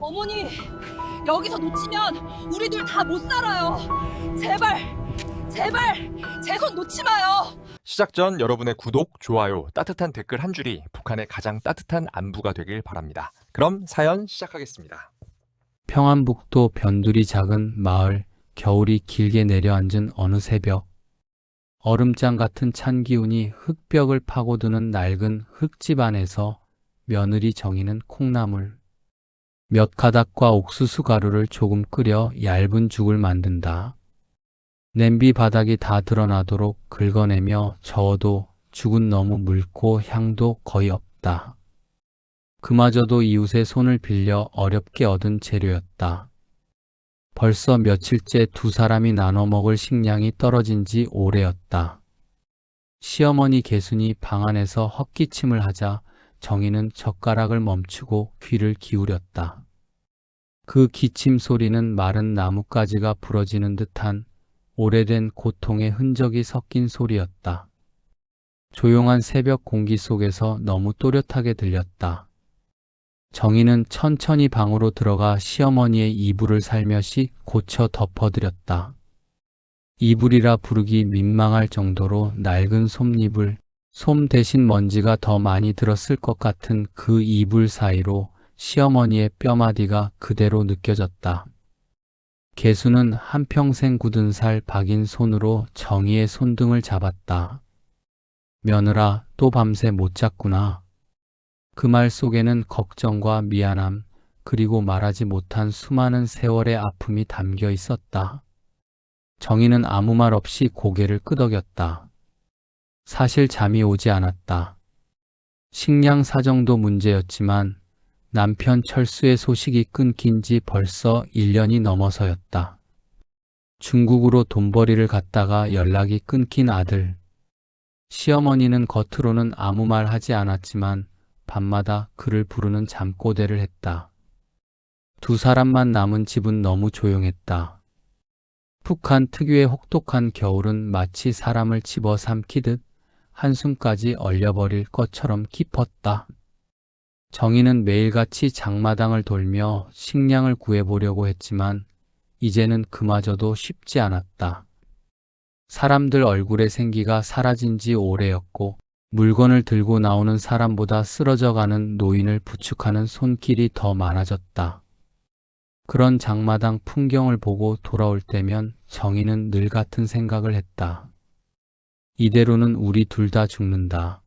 어머니, 여기서 놓치면 우리 둘 다 못 살아요. 제발, 제발, 제 손 놓지 마요. 시작 전 여러분의 구독, 좋아요, 따뜻한 댓글 한 줄이 북한의 가장 따뜻한 안부가 되길 바랍니다. 그럼 사연 시작하겠습니다. 평안북도 변두리 작은 마을, 겨울이 길게 내려앉은 어느 새벽, 얼음장 같은 찬 기운이 흙벽을 파고드는 낡은 흙집 안에서 며느리 정이는 콩나물, 몇 가닥과 옥수수 가루를 조금 끓여 얇은 죽을 만든다. 냄비 바닥이 다 드러나도록 긁어내며 저어도 죽은 너무 묽고 향도 거의 없다. 그마저도 이웃의 손을 빌려 어렵게 얻은 재료였다. 벌써 며칠째 두 사람이 나눠 먹을 식량이 떨어진 지 오래였다. 시어머니 개순이 방 안에서 헛기침을 하자 정희는 젓가락을 멈추고 귀를 기울였다. 그 기침 소리는 마른 나뭇가지가 부러지는 듯한 오래된 고통의 흔적이 섞인 소리였다. 조용한 새벽 공기 속에서 너무 또렷하게 들렸다. 정희는 천천히 방으로 들어가 시어머니의 이불을 살며시 고쳐 덮어드렸다. 이불이라 부르기 민망할 정도로 낡은 솜잎을, 솜 대신 먼지가 더 많이 들었을 것 같은 그 이불 사이로 시어머니의 뼈마디가 그대로 느껴졌다. 개수는 한평생 굳은 살 박인 손으로 정희의 손등을 잡았다. 며느라, 또 밤새 못 잤구나. 그 말 속에는 걱정과 미안함, 그리고 말하지 못한 수많은 세월의 아픔이 담겨 있었다. 정희는 아무 말 없이 고개를 끄덕였다. 사실 잠이 오지 않았다. 식량 사정도 문제였지만 남편 철수의 소식이 끊긴 지 벌써 1년이 넘어서였다. 중국으로 돈벌이를 갔다가 연락이 끊긴 아들. 시어머니는 겉으로는 아무 말 하지 않았지만 밤마다 그를 부르는 잠꼬대를 했다. 두 사람만 남은 집은 너무 조용했다. 북한 특유의 혹독한 겨울은 마치 사람을 집어삼키듯 한숨까지 얼려버릴 것처럼 깊었다. 정희는 매일같이 장마당을 돌며 식량을 구해보려고 했지만 이제는 그마저도 쉽지 않았다. 사람들 얼굴의 생기가 사라진 지 오래였고 물건을 들고 나오는 사람보다 쓰러져가는 노인을 부축하는 손길이 더 많아졌다. 그런 장마당 풍경을 보고 돌아올 때면 정희는 늘 같은 생각을 했다. 이대로는 우리 둘 다 죽는다.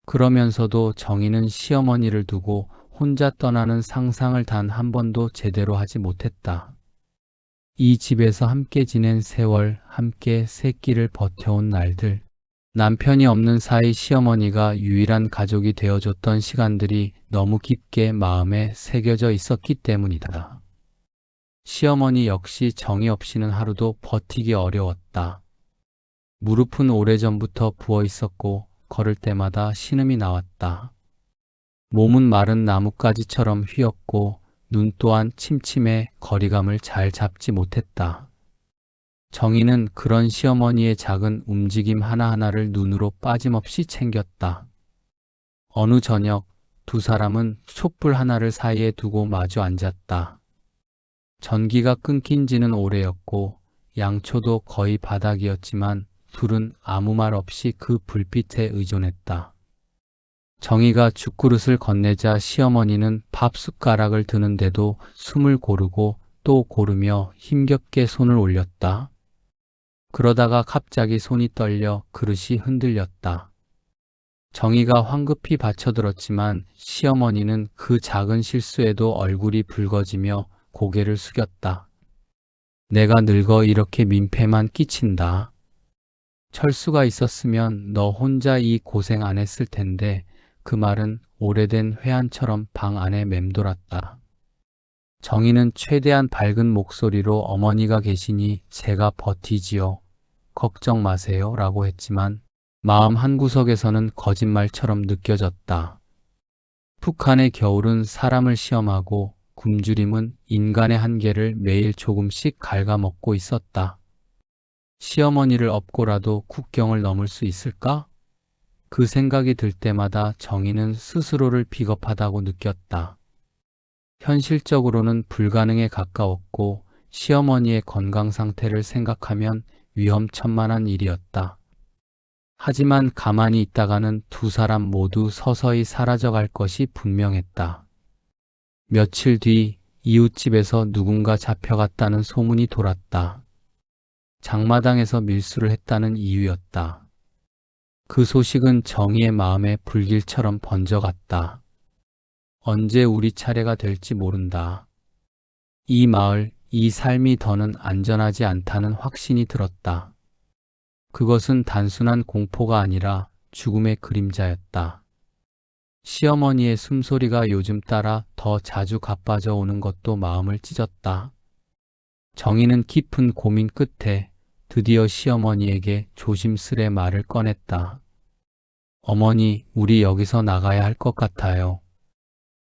그러면서도 정희는 시어머니를 두고 혼자 떠나는 상상을 단 한 번도 제대로 하지 못했다. 이 집에서 함께 지낸 세월, 함께 새끼를 버텨온 날들, 남편이 없는 사이 시어머니가 유일한 가족이 되어줬던 시간들이 너무 깊게 마음에 새겨져 있었기 때문이다. 시어머니 역시 정이 없이는 하루도 버티기 어려웠다. 무릎은 오래전부터 부어 있었고 걸을 때마다 신음이 나왔다. 몸은 마른 나뭇가지처럼 휘었고 눈 또한 침침해 거리감을 잘 잡지 못했다. 정희는 그런 시어머니의 작은 움직임 하나하나를 눈으로 빠짐없이 챙겼다. 어느 저녁 두 사람은 촛불 하나를 사이에 두고 마주 앉았다. 전기가 끊긴 지는 오래였고 양초도 거의 바닥이었지만 둘은 아무 말 없이 그 불빛에 의존했다. 정희가 죽그릇을 건네자 시어머니는 밥 숟가락을 드는데도 숨을 고르고 또 고르며 힘겹게 손을 올렸다. 그러다가 갑자기 손이 떨려 그릇이 흔들렸다. 정희가 황급히 받쳐들었지만 시어머니는 그 작은 실수에도 얼굴이 붉어지며 고개를 숙였다. 내가 늙어 이렇게 민폐만 끼친다. 철수가 있었으면 너 혼자 이 고생 안 했을 텐데. 그 말은 오래된 회한처럼 방 안에 맴돌았다. 정희는 최대한 밝은 목소리로 어머니가 계시니 제가 버티지요. 걱정 마세요 라고 했지만 마음 한구석에서는 거짓말처럼 느껴졌다. 북한의 겨울은 사람을 시험하고 굶주림은 인간의 한계를 매일 조금씩 갉아먹고 있었다. 시어머니를 업고라도 국경을 넘을 수 있을까? 그 생각이 들 때마다 정희는 스스로를 비겁하다고 느꼈다. 현실적으로는 불가능에 가까웠고 시어머니의 건강 상태를 생각하면 위험천만한 일이었다. 하지만 가만히 있다가는 두 사람 모두 서서히 사라져갈 것이 분명했다. 며칠 뒤 이웃집에서 누군가 잡혀갔다는 소문이 돌았다. 장마당에서 밀수를 했다는 이유였다. 그 소식은 정희의 마음에 불길처럼 번져갔다. 언제 우리 차례가 될지 모른다. 이 마을, 이 삶이 더는 안전하지 않다는 확신이 들었다. 그것은 단순한 공포가 아니라 죽음의 그림자였다. 시어머니의 숨소리가 요즘 따라 더 자주 가빠져 오는 것도 마음을 찢었다. 정희는 깊은 고민 끝에 드디어 시어머니에게 조심스레 말을 꺼냈다. 어머니, 우리 여기서 나가야 할 것 같아요.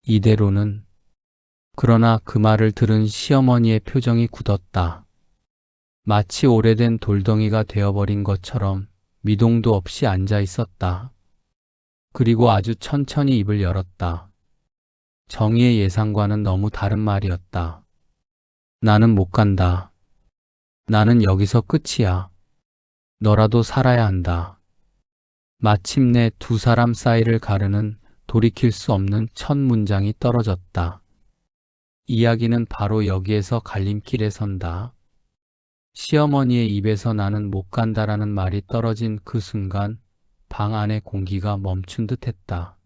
이대로는. 그러나 그 말을 들은 시어머니의 표정이 굳었다. 마치 오래된 돌덩이가 되어버린 것처럼 미동도 없이 앉아 있었다. 그리고 아주 천천히 입을 열었다. 정희의 예상과는 너무 다른 말이었다. 나는 못 간다. 나는 여기서 끝이야. 너라도 살아야 한다. 마침내 두 사람 사이를 가르는 돌이킬 수 없는 첫 문장이 떨어졌다. 이야기는 바로 여기에서 갈림길에 선다. 시어머니의 입에서 나는 못 간다라는 말이 떨어진 그 순간 방 안의 공기가 멈춘 듯 했다.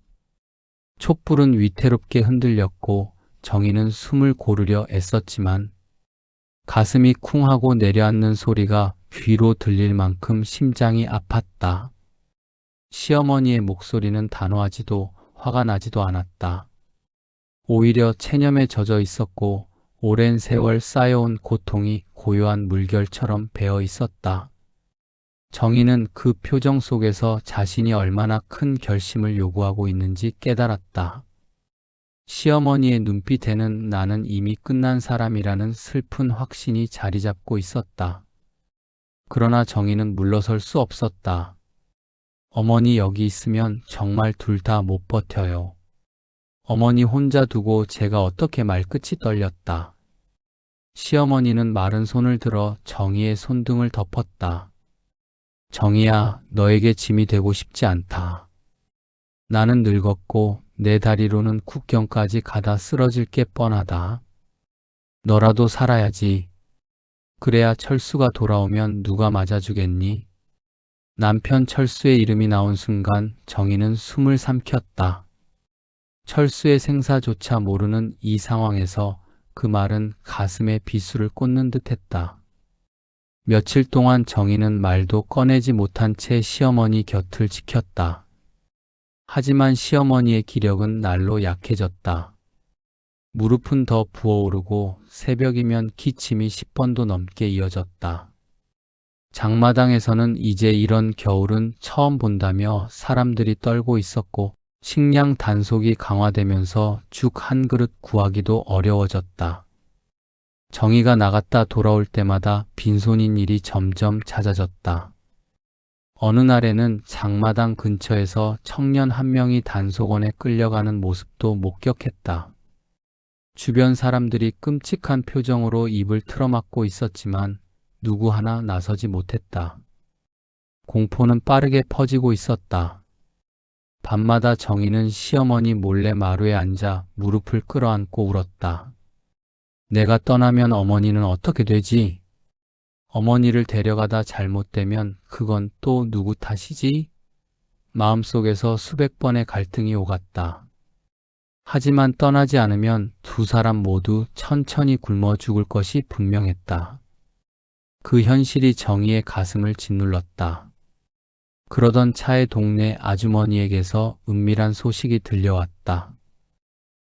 촛불은 위태롭게 흔들렸고 정희는 숨을 고르려 애썼지만 가슴이 쿵 하고 내려앉는 소리가 귀로 들릴 만큼 심장이 아팠다. 시어머니의 목소리는 단호하지도 화가 나지도 않았다. 오히려 체념에 젖어 있었고 오랜 세월 쌓여온 고통이 고요한 물결처럼 배어 있었다. 정희는 그 표정 속에서 자신이 얼마나 큰 결심을 요구하고 있는지 깨달았다. 시어머니의 눈빛에는 나는 이미 끝난 사람이라는 슬픈 확신이 자리 잡고 있었다. 그러나 정희는 물러설 수 없었다. 어머니 여기 있으면 정말 둘 다 못 버텨요. 어머니 혼자 두고 제가 어떻게 말끝이 떨렸다. 시어머니는 마른 손을 들어 정희의 손등을 덮었다. 정희야, 너에게 짐이 되고 싶지 않다. 나는 늙었고 내 다리로는 국경까지 가다 쓰러질 게 뻔하다. 너라도 살아야지. 그래야 철수가 돌아오면 누가 맞아주겠니? 남편 철수의 이름이 나온 순간 정희는 숨을 삼켰다. 철수의 생사조차 모르는 이 상황에서 그 말은 가슴에 비수를 꽂는 듯했다. 며칠 동안 정희는 말도 꺼내지 못한 채 시어머니 곁을 지켰다. 하지만 시어머니의 기력은 날로 약해졌다. 무릎은 더 부어오르고 새벽이면 기침이 10번도 넘게 이어졌다. 장마당에서는 이제 이런 겨울은 처음 본다며 사람들이 떨고 있었고 식량 단속이 강화되면서 죽 한 그릇 구하기도 어려워졌다. 정희가 나갔다 돌아올 때마다 빈손인 일이 점점 잦아졌다. 어느 날에는 장마당 근처에서 청년 한 명이 단속원에 끌려가는 모습도 목격했다. 주변 사람들이 끔찍한 표정으로 입을 틀어막고 있었지만 누구 하나 나서지 못했다. 공포는 빠르게 퍼지고 있었다. 밤마다 정희는 시어머니 몰래 마루에 앉아 무릎을 끌어안고 울었다. 내가 떠나면 어머니는 어떻게 되지? 어머니를 데려가다 잘못되면 그건 또 누구 탓이지? 마음속에서 수백 번의 갈등이 오갔다. 하지만 떠나지 않으면 두 사람 모두 천천히 굶어 죽을 것이 분명했다. 그 현실이 정희의 가슴을 짓눌렀다. 그러던 차에 동네 아주머니에게서 은밀한 소식이 들려왔다.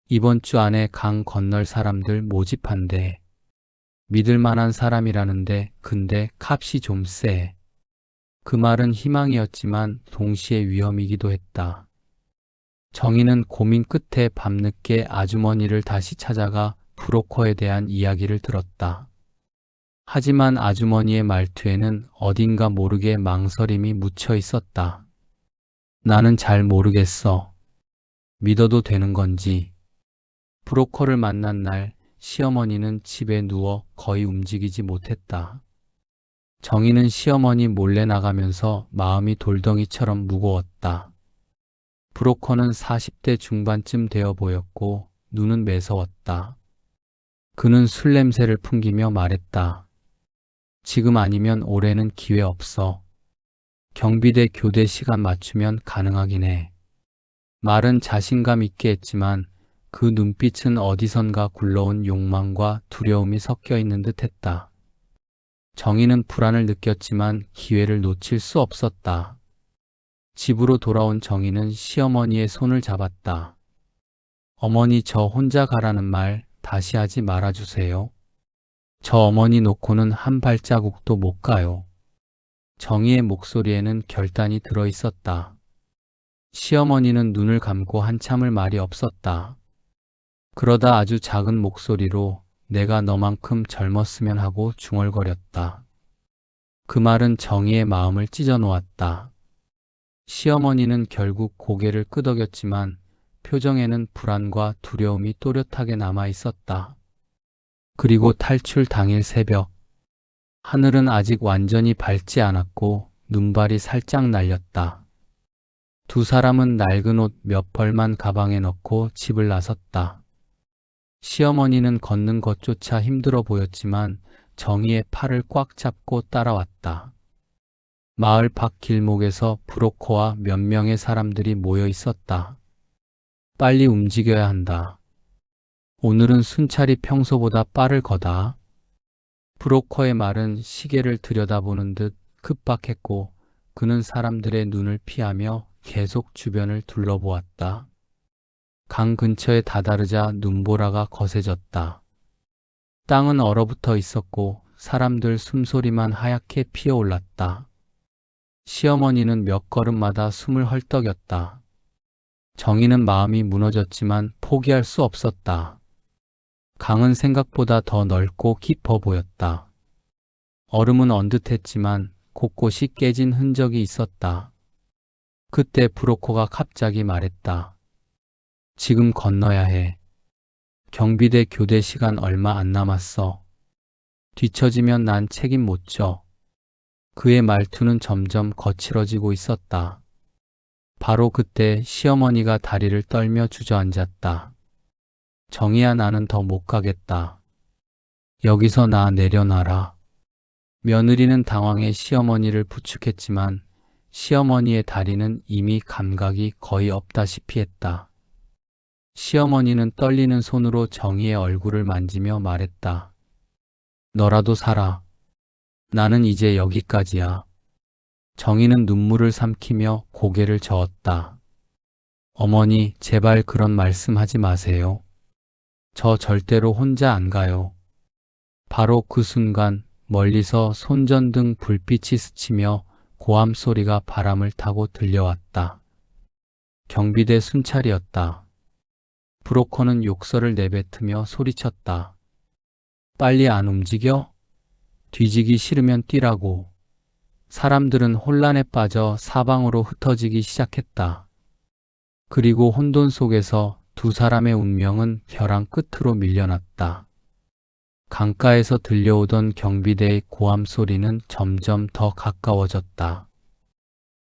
이번 주 안에 강 건널 사람들 모집한대. 믿을 만한 사람이라는데 근데 값이 좀 세. 그 말은 희망이었지만 동시에 위험이기도 했다. 정희는 고민 끝에 밤늦게 아주머니를 다시 찾아가 브로커에 대한 이야기를 들었다. 하지만 아주머니의 말투에는 어딘가 모르게 망설임이 묻혀 있었다. 나는 잘 모르겠어. 믿어도 되는 건지. 브로커를 만난 날 시어머니는 집에 누워 거의 움직이지 못했다. 정희는 시어머니 몰래 나가면서 마음이 돌덩이처럼 무거웠다. 브로커는 40대 중반쯤 되어 보였고 눈은 매서웠다. 그는 술 냄새를 풍기며 말했다. 지금 아니면 올해는 기회 없어. 경비대 교대 시간 맞추면 가능하긴 해. 말은 자신감 있게 했지만 그 눈빛은 어디선가 굴러온 욕망과 두려움이 섞여 있는 듯 했다. 정희는 불안을 느꼈지만 기회를 놓칠 수 없었다. 집으로 돌아온 정희는 시어머니의 손을 잡았다. 어머니, 저 혼자 가라는 말 다시 하지 말아주세요. 저 어머니 놓고는 한 발자국도 못 가요. 정희의 목소리에는 결단이 들어 있었다. 시어머니는 눈을 감고 한참을 말이 없었다. 그러다 아주 작은 목소리로 내가 너만큼 젊었으면 하고 중얼거렸다. 그 말은 정희의 마음을 찢어 놓았다. 시어머니는 결국 고개를 끄덕였지만 표정에는 불안과 두려움이 또렷하게 남아 있었다. 그리고 탈출 당일 새벽. 하늘은 아직 완전히 밝지 않았고 눈발이 살짝 날렸다. 두 사람은 낡은 옷 몇 벌만 가방에 넣고 집을 나섰다. 시어머니는 걷는 것조차 힘들어 보였지만 정희의 팔을 꽉 잡고 따라왔다. 마을 밖 길목에서 브로커와 몇 명의 사람들이 모여 있었다. 빨리 움직여야 한다. 오늘은 순찰이 평소보다 빠를 거다. 브로커의 말은 시계를 들여다보는 듯 급박했고 그는 사람들의 눈을 피하며 계속 주변을 둘러보았다. 강 근처에 다다르자 눈보라가 거세졌다. 땅은 얼어붙어 있었고 사람들 숨소리만 하얗게 피어올랐다. 시어머니는 몇 걸음마다 숨을 헐떡였다. 정희는 마음이 무너졌지만 포기할 수 없었다. 강은 생각보다 더 넓고 깊어 보였다. 얼음은 언뜻했지만 곳곳이 깨진 흔적이 있었다. 그때 브로커가 갑자기 말했다. 지금 건너야 해. 경비대 교대 시간 얼마 안 남았어. 뒤처지면 난 책임 못 져. 그의 말투는 점점 거칠어지고 있었다. 바로 그때 시어머니가 다리를 떨며 주저앉았다. 정희야, 나는 더 못 가겠다. 여기서 나 내려놔라. 며느리는 당황해 시어머니를 부축했지만 시어머니의 다리는 이미 감각이 거의 없다시피 했다. 시어머니는 떨리는 손으로 정희의 얼굴을 만지며 말했다. 너라도 살아. 나는 이제 여기까지야. 정희는 눈물을 삼키며 고개를 저었다. 어머니, 제발 그런 말씀하지 마세요. 저 절대로 혼자 안 가요. 바로 그 순간 멀리서 손전등 불빛이 스치며 고함 소리가 바람을 타고 들려왔다. 경비대 순찰이었다. 브로커는 욕설을 내뱉으며 소리쳤다. 빨리 안 움직여? 뒤지기 싫으면 뛰라고. 사람들은 혼란에 빠져 사방으로 흩어지기 시작했다. 그리고 혼돈 속에서 두 사람의 운명은 벼랑 끝으로 밀려났다. 강가에서 들려오던 경비대의 고함 소리는 점점 더 가까워졌다.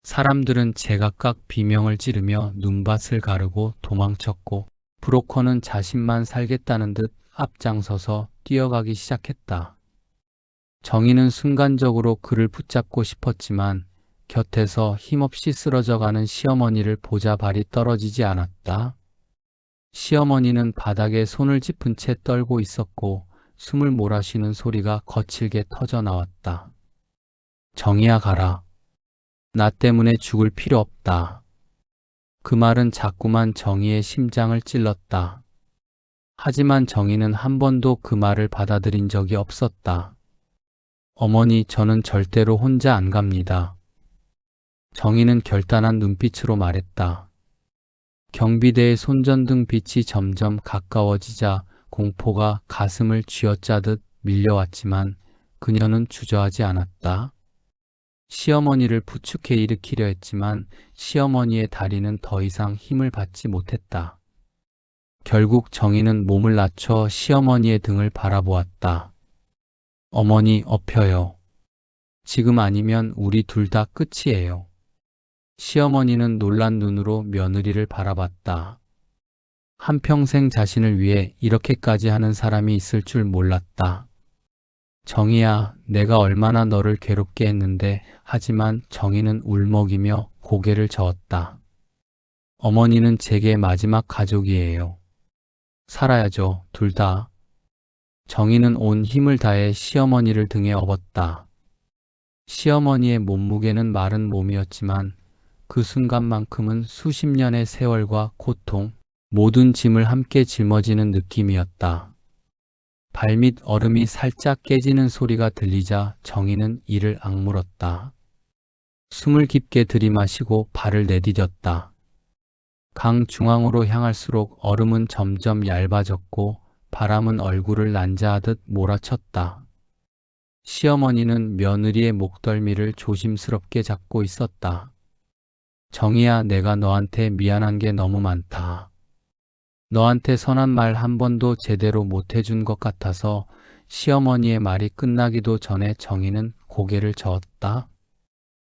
사람들은 제각각 비명을 지르며 눈밭을 가르고 도망쳤고 브로커는 자신만 살겠다는 듯 앞장서서 뛰어가기 시작했다. 정희는 순간적으로 그를 붙잡고 싶었지만 곁에서 힘없이 쓰러져가는 시어머니를 보자 발이 떨어지지 않았다. 시어머니는 바닥에 손을 짚은 채 떨고 있었고 숨을 몰아쉬는 소리가 거칠게 터져 나왔다. 정희야, 가라. 나 때문에 죽을 필요 없다. 그 말은 자꾸만 정희의 심장을 찔렀다. 하지만 정희는 한 번도 그 말을 받아들인 적이 없었다. 어머니, 저는 절대로 혼자 안 갑니다. 정희는 결단한 눈빛으로 말했다. 경비대의 손전등 빛이 점점 가까워지자 공포가 가슴을 쥐어짜듯 밀려왔지만 그녀는 주저하지 않았다. 시어머니를 부축해 일으키려 했지만 시어머니의 다리는 더 이상 힘을 받지 못했다. 결국 정희는 몸을 낮춰 시어머니의 등을 바라보았다. 어머니, 엎혀요. 지금 아니면 우리 둘 다 끝이에요. 시어머니는 놀란 눈으로 며느리를 바라봤다. 한평생 자신을 위해 이렇게까지 하는 사람이 있을 줄 몰랐다. 정희야, 내가 얼마나 너를 괴롭게 했는데. 하지만 정희는 울먹이며 고개를 저었다. 어머니는 제게 마지막 가족이에요. 살아야죠, 둘 다. 정희는 온 힘을 다해 시어머니를 등에 업었다. 시어머니의 몸무게는 마른 몸이었지만 그 순간만큼은 수십 년의 세월과 고통, 모든 짐을 함께 짊어지는 느낌이었다. 발밑 얼음이 살짝 깨지는 소리가 들리자 정희는 이를 악물었다. 숨을 깊게 들이마시고 발을 내디뎠다. 강 중앙으로 향할수록 얼음은 점점 얇아졌고 바람은 얼굴을 난자하듯 몰아쳤다. 시어머니는 며느리의 목덜미를 조심스럽게 잡고 있었다. 정희야, 내가 너한테 미안한 게 너무 많다. 너한테 선한 말 한 번도 제대로 못 해준 것 같아서. 시어머니의 말이 끝나기도 전에 정희는 고개를 저었다.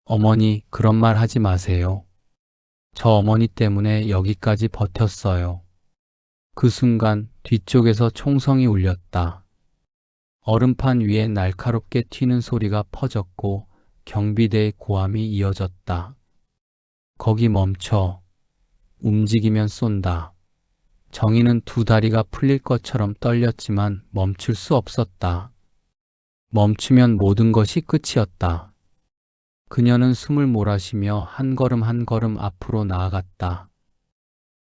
어머니, 그런 말 하지 마세요. 저 어머니 때문에 여기까지 버텼어요. 그 순간 뒤쪽에서 총성이 울렸다. 얼음판 위에 날카롭게 튀는 소리가 퍼졌고 경비대의 고함이 이어졌다. 거기 멈춰. 움직이면 쏜다. 정희는 두 다리가 풀릴 것처럼 떨렸지만 멈출 수 없었다. 멈추면 모든 것이 끝이었다. 그녀는 숨을 몰아쉬며 한 걸음 한 걸음 앞으로 나아갔다.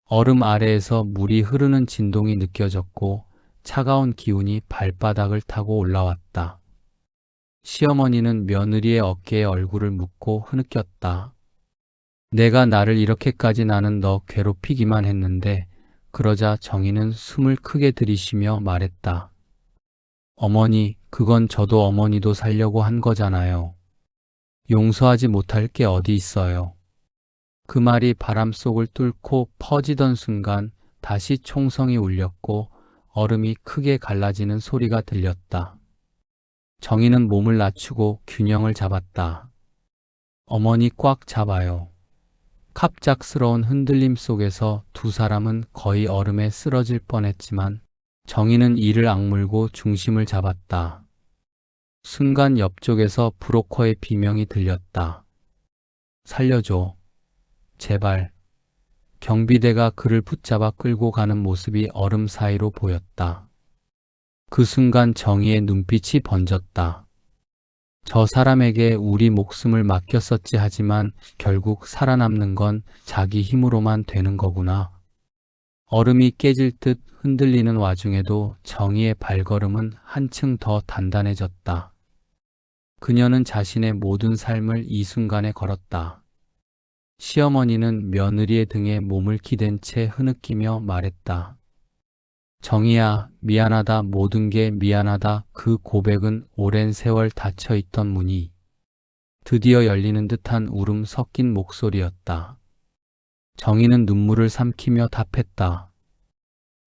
얼음 아래에서 물이 흐르는 진동이 느껴졌고 차가운 기운이 발바닥을 타고 올라왔다. 시어머니는 며느리의 어깨에 얼굴을 묻고 흐느꼈다. 내가 나를 이렇게까지 나는 너 괴롭히기만 했는데. 그러자 정희는 숨을 크게 들이쉬며 말했다. 어머니, 그건 저도 어머니도 살려고 한 거잖아요. 용서하지 못할 게 어디 있어요. 그 말이 바람 속을 뚫고 퍼지던 순간 다시 총성이 울렸고 얼음이 크게 갈라지는 소리가 들렸다. 정희는 몸을 낮추고 균형을 잡았다. 어머니 꽉 잡아요. 갑작스러운 흔들림 속에서 두 사람은 거의 얼음에 쓰러질 뻔했지만 정희는 이를 악물고 중심을 잡았다. 순간 옆쪽에서 브로커의 비명이 들렸다. 살려줘. 제발. 경비대가 그를 붙잡아 끌고 가는 모습이 얼음 사이로 보였다. 그 순간 정희의 눈빛이 번졌다. 저 사람에게 우리 목숨을 맡겼었지 하지만 결국 살아남는 건 자기 힘으로만 되는 거구나. 얼음이 깨질 듯 흔들리는 와중에도 정희의 발걸음은 한층 더 단단해졌다. 그녀는 자신의 모든 삶을 이 순간에 걸었다. 시어머니는 며느리의 등에 몸을 기댄 채 흐느끼며 말했다. 정희야, 미안하다. 모든 게 미안하다. 그 고백은 오랜 세월 닫혀있던 문이 드디어 열리는 듯한 울음 섞인 목소리였다. 정희는 눈물을 삼키며 답했다.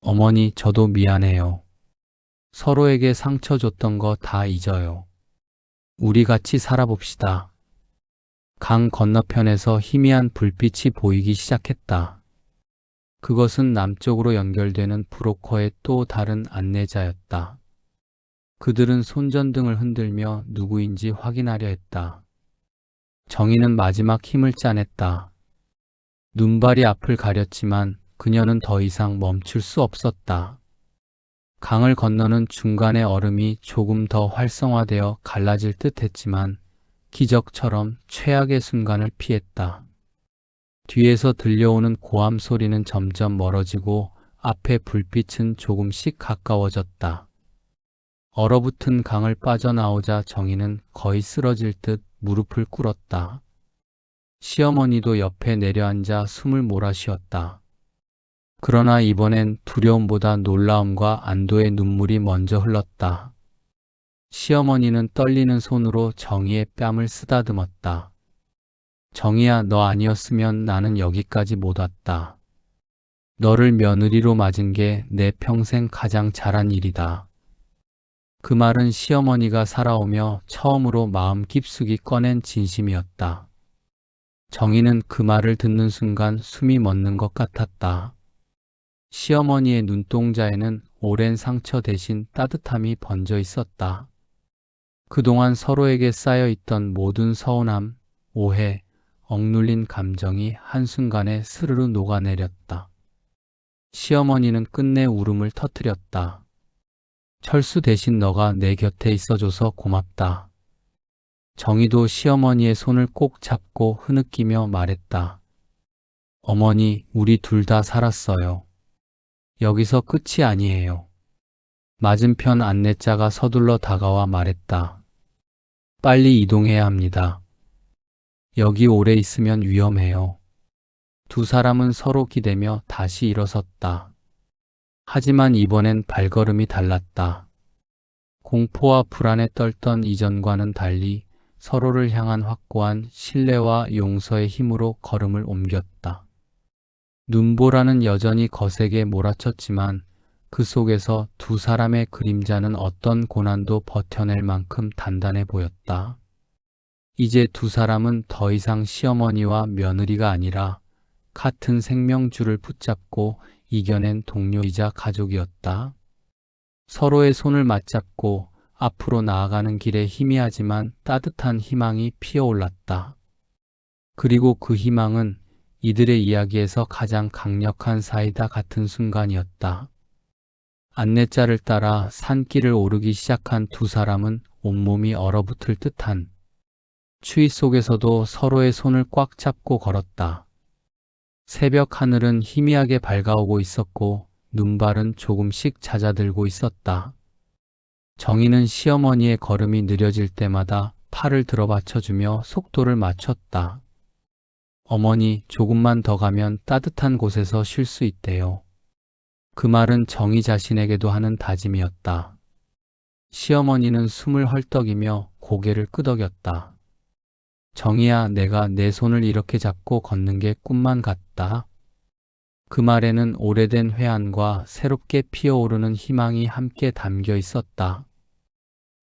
어머니, 저도 미안해요. 서로에게 상처 줬던 거 다 잊어요. 우리 같이 살아봅시다. 강 건너편에서 희미한 불빛이 보이기 시작했다. 그것은 남쪽으로 연결되는 브로커의 또 다른 안내자였다. 그들은 손전등을 흔들며 누구인지 확인하려 했다. 정희는 마지막 힘을 짜냈다. 눈발이 앞을 가렸지만 그녀는 더 이상 멈출 수 없었다. 강을 건너는 중간의 얼음이 조금 더 활성화되어 갈라질 듯 했지만 기적처럼 최악의 순간을 피했다. 뒤에서 들려오는 고함 소리는 점점 멀어지고 앞에 불빛은 조금씩 가까워졌다. 얼어붙은 강을 빠져나오자 정희는 거의 쓰러질 듯 무릎을 꿇었다. 시어머니도 옆에 내려앉아 숨을 몰아쉬었다. 그러나 이번엔 두려움보다 놀라움과 안도의 눈물이 먼저 흘렀다. 시어머니는 떨리는 손으로 정희의 뺨을 쓰다듬었다. 정희야, 너 아니었으면 나는 여기까지 못 왔다. 너를 며느리로 맞은 게 내 평생 가장 잘한 일이다. 그 말은 시어머니가 살아오며 처음으로 마음 깊숙이 꺼낸 진심이었다. 정희는 그 말을 듣는 순간 숨이 멎는 것 같았다. 시어머니의 눈동자에는 오랜 상처 대신 따뜻함이 번져 있었다. 그동안 서로에게 쌓여있던 모든 서운함, 오해, 억눌린 감정이 한순간에 스르르 녹아내렸다. 시어머니는 끝내 울음을 터뜨렸다. 철수 대신 너가 내 곁에 있어줘서 고맙다. 정희도 시어머니의 손을 꼭 잡고 흐느끼며 말했다. 어머니, 우리 둘 다 살았어요. 여기서 끝이 아니에요. 맞은편 안내자가 서둘러 다가와 말했다. 빨리 이동해야 합니다. 여기 오래 있으면 위험해요. 두 사람은 서로 기대며 다시 일어섰다. 하지만 이번엔 발걸음이 달랐다. 공포와 불안에 떨던 이전과는 달리 서로를 향한 확고한 신뢰와 용서의 힘으로 걸음을 옮겼다. 눈보라는 여전히 거세게 몰아쳤지만 그 속에서 두 사람의 그림자는 어떤 고난도 버텨낼 만큼 단단해 보였다. 이제 두 사람은 더 이상 시어머니와 며느리가 아니라 같은 생명줄을 붙잡고 이겨낸 동료이자 가족이었다. 서로의 손을 맞잡고 앞으로 나아가는 길에 희미하지만 따뜻한 희망이 피어올랐다. 그리고 그 희망은 이들의 이야기에서 가장 강력한 사이다 같은 순간이었다. 안내자를 따라 산길을 오르기 시작한 두 사람은 온몸이 얼어붙을 듯한 추위 속에서도 서로의 손을 꽉 잡고 걸었다. 새벽 하늘은 희미하게 밝아오고 있었고 눈발은 조금씩 잦아들고 있었다. 정희는 시어머니의 걸음이 느려질 때마다 팔을 들어 받쳐주며 속도를 맞췄다. 어머니, 조금만 더 가면 따뜻한 곳에서 쉴 수 있대요. 그 말은 정희 자신에게도 하는 다짐이었다. 시어머니는 숨을 헐떡이며 고개를 끄덕였다. 정희야, 내가 내 손을 이렇게 잡고 걷는 게 꿈만 같다. 그 말에는 오래된 회한과 새롭게 피어오르는 희망이 함께 담겨 있었다.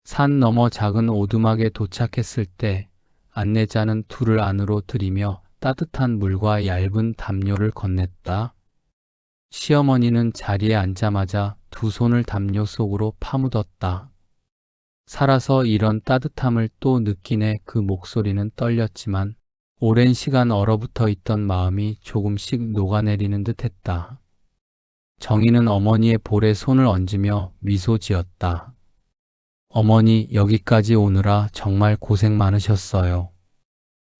산 너머 작은 오두막에 도착했을 때 안내자는 둘을 안으로 들이며 따뜻한 물과 얇은 담요를 건넸다. 시어머니는 자리에 앉자마자 두 손을 담요 속으로 파묻었다. 살아서 이런 따뜻함을 또 느끼네. 그 목소리는 떨렸지만 오랜 시간 얼어붙어 있던 마음이 조금씩 녹아내리는 듯했다. 정희는 어머니의 볼에 손을 얹으며 미소 지었다. 어머니, 여기까지 오느라 정말 고생 많으셨어요.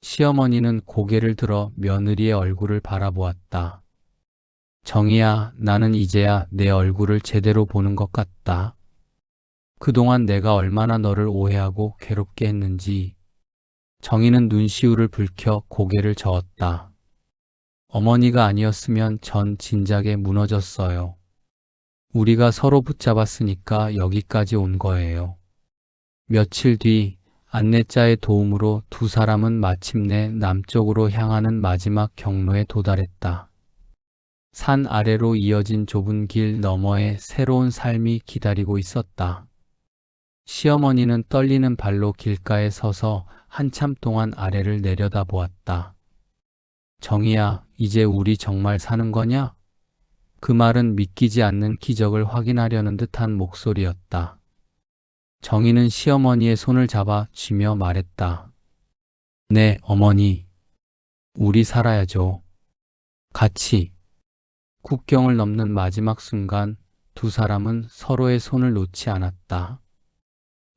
시어머니는 고개를 들어 며느리의 얼굴을 바라보았다. 정희야, 나는 이제야 내 얼굴을 제대로 보는 것 같다. 그동안 내가 얼마나 너를 오해하고 괴롭게 했는지. 정희는 눈시울을 붉혀 고개를 저었다. 어머니가 아니었으면 전 진작에 무너졌어요. 우리가 서로 붙잡았으니까 여기까지 온 거예요. 며칠 뒤 안내자의 도움으로 두 사람은 마침내 남쪽으로 향하는 마지막 경로에 도달했다. 산 아래로 이어진 좁은 길 너머에 새로운 삶이 기다리고 있었다. 시어머니는 떨리는 발로 길가에 서서 한참 동안 아래를 내려다보았다. 정희야, 이제 우리 정말 사는 거냐? 그 말은 믿기지 않는 기적을 확인하려는 듯한 목소리였다. 정희는 시어머니의 손을 잡아 쥐며 말했다. 네, 어머니. 우리 살아야죠. 같이. 국경을 넘는 마지막 순간 두 사람은 서로의 손을 놓지 않았다.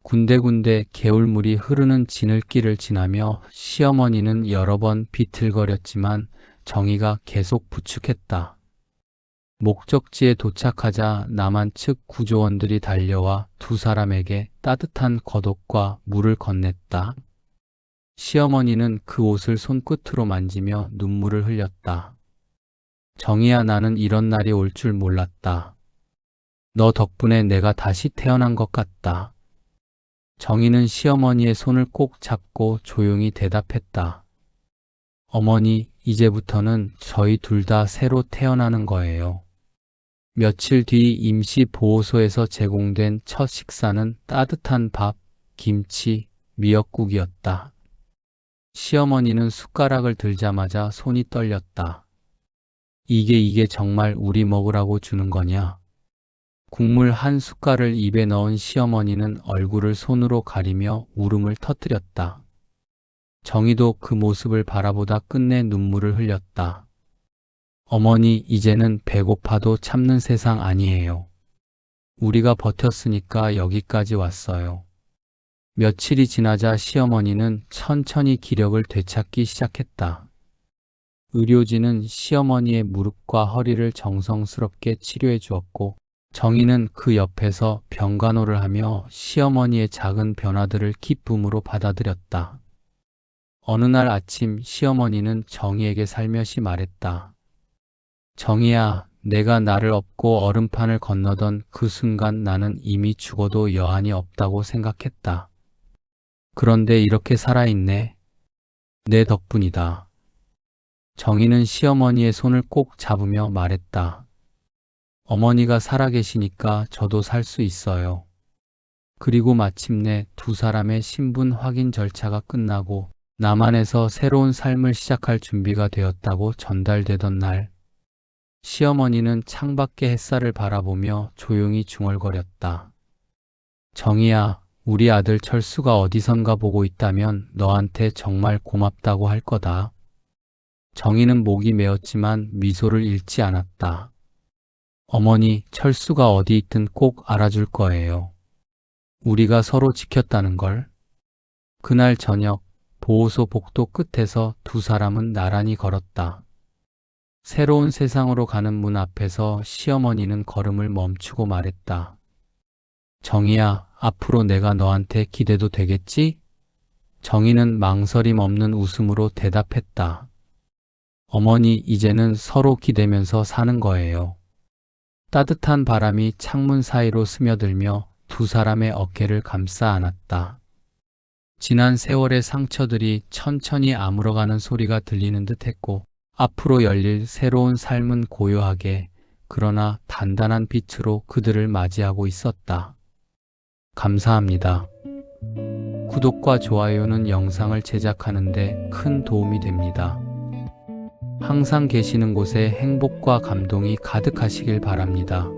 군데군데 개울물이 흐르는 지늘길을 지나며 시어머니는 여러 번 비틀거렸지만 정희가 계속 부축했다. 목적지에 도착하자 남한 측 구조원들이 달려와 두 사람에게 따뜻한 겉옷과 물을 건넸다. 시어머니는 그 옷을 손끝으로 만지며 눈물을 흘렸다. 정희야, 나는 이런 날이 올 줄 몰랐다. 너 덕분에 내가 다시 태어난 것 같다. 정희는 시어머니의 손을 꼭 잡고 조용히 대답했다. 어머니, 이제부터는 저희 둘 다 새로 태어나는 거예요. 며칠 뒤 임시 보호소에서 제공된 첫 식사는 따뜻한 밥, 김치, 미역국이었다. 시어머니는 숟가락을 들자마자 손이 떨렸다. 이게 정말 우리 먹으라고 주는 거냐? 국물 한 숟갈을 입에 넣은 시어머니는 얼굴을 손으로 가리며 울음을 터뜨렸다. 정희도 그 모습을 바라보다 끝내 눈물을 흘렸다. 어머니, 이제는 배고파도 참는 세상 아니에요. 우리가 버텼으니까 여기까지 왔어요. 며칠이 지나자 시어머니는 천천히 기력을 되찾기 시작했다. 의료진은 시어머니의 무릎과 허리를 정성스럽게 치료해 주었고, 정희는 그 옆에서 병간호를 하며 시어머니의 작은 변화들을 기쁨으로 받아들였다. 어느 날 아침 시어머니는 정희에게 살며시 말했다. 정희야, 내가 나를 업고 얼음판을 건너던 그 순간 나는 이미 죽어도 여한이 없다고 생각했다. 그런데 이렇게 살아있네. 내 덕분이다. 정희는 시어머니의 손을 꼭 잡으며 말했다. 어머니가 살아계시니까 저도 살 수 있어요. 그리고 마침내 두 사람의 신분 확인 절차가 끝나고 남한에서 새로운 삶을 시작할 준비가 되었다고 전달되던 날, 시어머니는 창밖의 햇살을 바라보며 조용히 중얼거렸다. 정희야, 우리 아들 철수가 어디선가 보고 있다면 너한테 정말 고맙다고 할 거다. 정희는 목이 메었지만 미소를 잃지 않았다. 어머니, 철수가 어디 있든 꼭 알아줄 거예요. 우리가 서로 지켰다는 걸. 그날 저녁, 보호소 복도 끝에서 두 사람은 나란히 걸었다. 새로운 세상으로 가는 문 앞에서 시어머니는 걸음을 멈추고 말했다. 정희야, 앞으로 내가 너한테 기대도 되겠지? 정희는 망설임 없는 웃음으로 대답했다. 어머니, 이제는 서로 기대면서 사는 거예요. 따뜻한 바람이 창문 사이로 스며들며 두 사람의 어깨를 감싸 안았다. 지난 세월의 상처들이 천천히 아물어가는 소리가 들리는 듯 했고, 앞으로 열릴 새로운 삶은 고요하게, 그러나 단단한 빛으로 그들을 맞이하고 있었다. 감사합니다. 구독과 좋아요는 영상을 제작하는데 큰 도움이 됩니다. 항상 계시는 곳에 행복과 감동이 가득하시길 바랍니다.